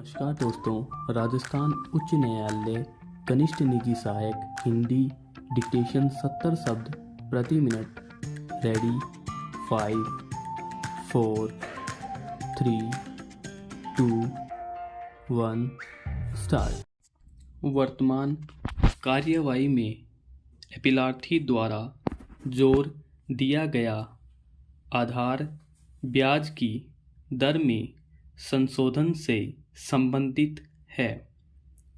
नमस्कार दोस्तों, राजस्थान उच्च न्यायालय कनिष्ठ निजी सहायक हिंदी डिक्टेशन 70 शब्द प्रति मिनट। Ready 5 4 3 2 1 start. वर्तमान कार्यवाही में अपीलार्थी द्वारा जोर दिया गया आधार ब्याज की दर में संशोधन से संबंधित है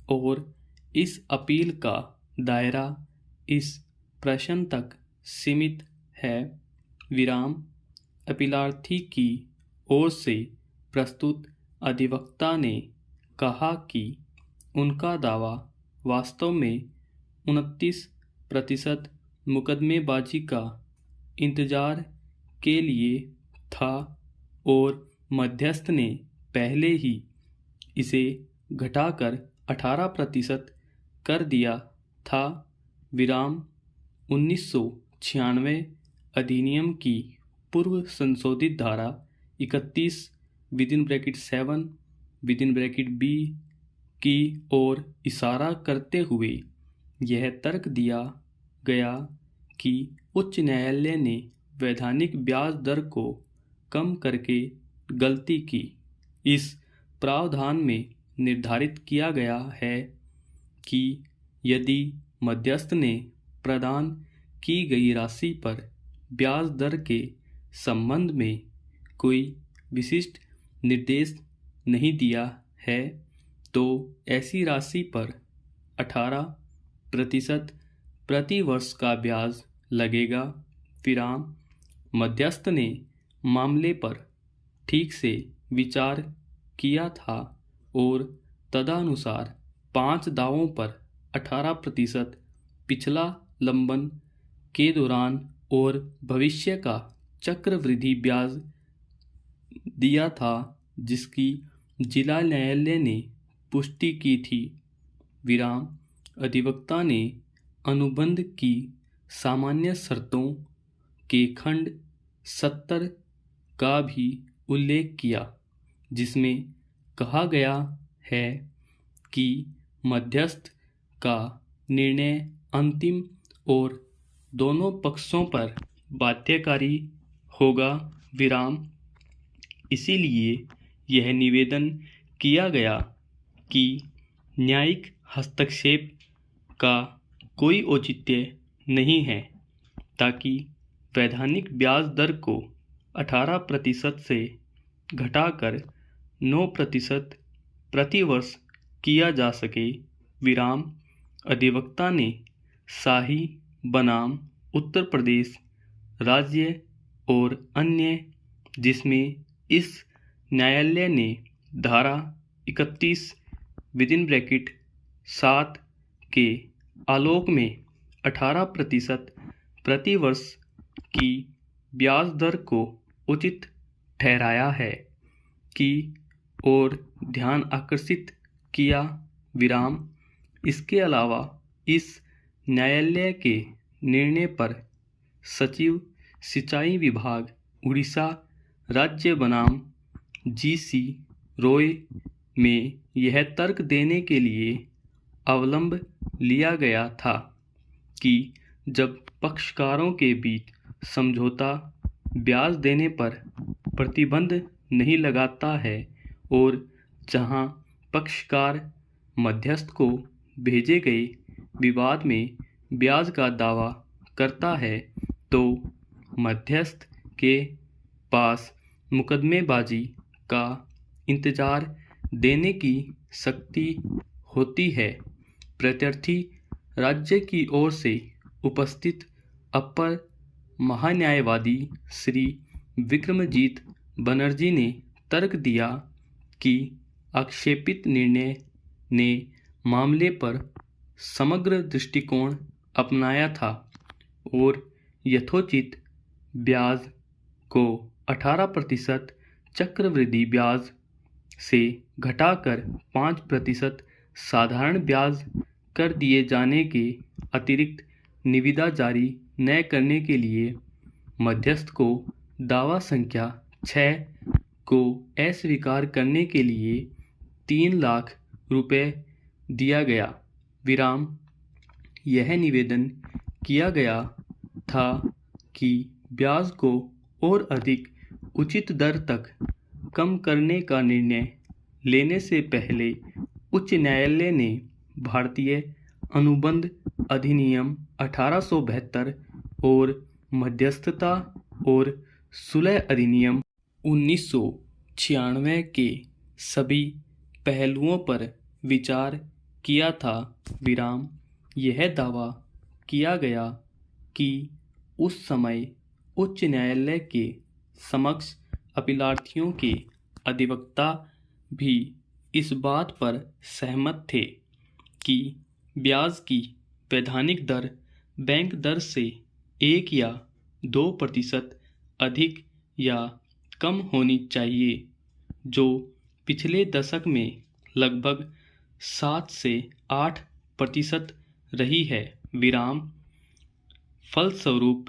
और इस अपील का दायरा इस प्रश्न तक सीमित है। विराम। अपीलार्थी की ओर से प्रस्तुत अधिवक्ता ने कहा कि उनका दावा वास्तव में 29% मुकदमेबाजी का इंतजार के लिए था और मध्यस्थ ने पहले ही इसे घटाकर 18% कर दिया था। विराम। 1996 अधिनियम की पूर्व संशोधित धारा 31 (7) की ओर इशारा करते हुए यह तर्क दिया गया कि उच्च न्यायालय ने वैधानिक ब्याज दर को कम करके गलती की। इस प्रावधान में निर्धारित किया गया है कि यदि मध्यस्थ ने प्रदान की गई राशि पर ब्याज दर के संबंध में कोई विशिष्ट निर्देश नहीं दिया है तो ऐसी राशि पर 18% प्रति वर्ष का ब्याज लगेगा। विराम। मध्यस्थ ने मामले पर ठीक से विचार किया था और तदनुसार 5 दावों पर 18% पिछला लंबन के दौरान और भविष्य का चक्रवृद्धि ब्याज दिया था, जिसकी जिला न्यायालय ने पुष्टि की थी। विराम। अधिवक्ता ने अनुबंध की सामान्य शर्तों के खंड 70 का भी उल्लेख किया, जिसमें कहा गया है कि मध्यस्थ का निर्णय अंतिम और दोनों पक्षों पर बाध्यकारी होगा। विराम। इसीलिए यह निवेदन किया गया कि न्यायिक हस्तक्षेप का कोई औचित्य नहीं है, ताकि वैधानिक ब्याज दर को 18% से घटाकर 9% प्रति वर्ष किया जा सके। विराम। अधिवक्ता ने शाही बनाम उत्तर प्रदेश राज्य और अन्य, जिसमें इस न्यायालय ने धारा 31 (7) के आलोक में 18% प्रति वर्ष की ब्याज दर को उचित ठहराया है की ओर ध्यान आकर्षित किया। विराम। इसके अलावा इस न्यायालय के निर्णय पर सचिव सिंचाई विभाग उड़ीसा राज्य बनाम GC रॉय में यह तर्क देने के लिए अवलंब लिया गया था कि जब पक्षकारों के बीच समझौता ब्याज देने पर प्रतिबंध नहीं लगाता है और जहां पक्षकार मध्यस्थ को भेजे गए विवाद में ब्याज का दावा करता है, तो मध्यस्थ के पास मुकदमेबाजी का इंतजार देने की शक्ति होती है। प्रत्यर्थी राज्य की ओर से उपस्थित अपर महान्यायवादी श्री विक्रमजीत बनर्जी ने तर्क दिया कि आक्षेपित निर्णय ने मामले पर समग्र दृष्टिकोण अपनाया था और यथोचित ब्याज को 18% चक्रवृद्धि ब्याज से घटाकर 5% साधारण ब्याज कर दिए जाने के अतिरिक्त निविदा जारी न करने के लिए मध्यस्थ को दावा संख्या 6 को अस्वीकार करने के लिए 3 लाख रुपए दिया गया। विराम। यह निवेदन किया गया था कि ब्याज को और अधिक उचित दर तक कम करने का निर्णय लेने से पहले उच्च न्यायालय ने भारतीय अनुबंध अधिनियम 1872 और मध्यस्थता और सुलह अधिनियम 1996 के सभी पहलुओं पर विचार किया था। विराम। यह दावा किया गया कि उस समय उच्च न्यायालय के समक्ष अपीलार्थियों के अधिवक्ता भी इस बात पर सहमत थे कि ब्याज की वैधानिक दर बैंक दर से 1 या 2% अधिक या कम होनी चाहिए, जो पिछले दशक में लगभग 7 से 8% रही है। विराम। फलस्वरूप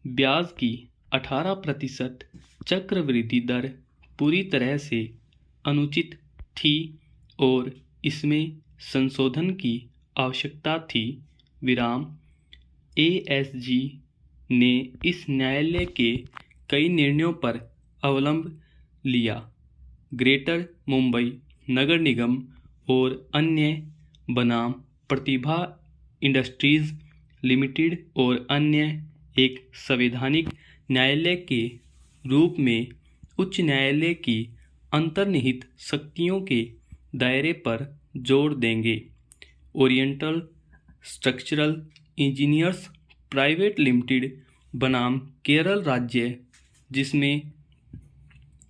ब्याज की 18% चक्रवृद्धि दर पूरी तरह से अनुचित थी और इसमें संशोधन की आवश्यकता थी। विराम। एएसजी ने इस न्यायालय के कई निर्णयों पर अवलंब लिया। ग्रेटर मुंबई नगर निगम और अन्य बनाम प्रतिभा इंडस्ट्रीज लिमिटेड और अन्य एक संवैधानिक न्यायालय के रूप में उच्च न्यायालय की अंतर्निहित शक्तियों के दायरे पर जोर देंगे। Oriental structural engineers private limited बनाम केरल राज्य, जिसमें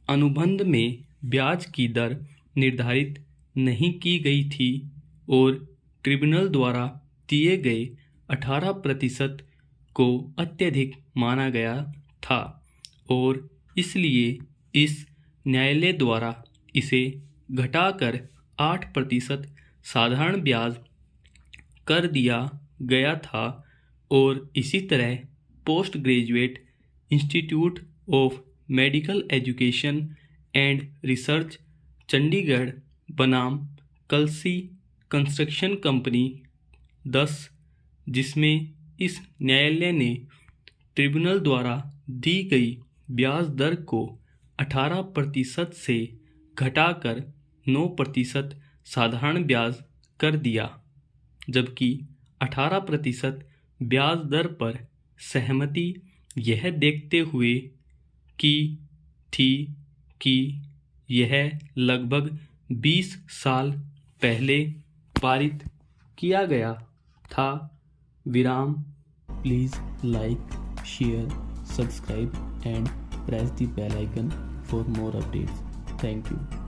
अनुबंध में ब्याज की दर निर्धारित नहीं की गई थी और ट्रिब्यूनल द्वारा दिए गए 18% को अत्यधिक माना गया था और इसलिए इस न्यायालय द्वारा इसे घटाकर 8% साधारण ब्याज कर दिया गया था और इसी तरह post graduate institute of medical education and research Chandigarh बनाम कलसी कंस्ट्रक्शन कंपनी 10, जिसमें इस न्यायालय ने ट्रिब्यूनल द्वारा दी गई ब्याज दर को 18% से घटाकर 9% साधारण ब्याज कर दिया, जबकि 18% ब्याज दर पर सहमति यह देखते हुए की थी कि यह लगभग 20 साल पहले पारित किया गया था। विराम। Please like, share, subscribe and press the bell icon for more updates. Thank you.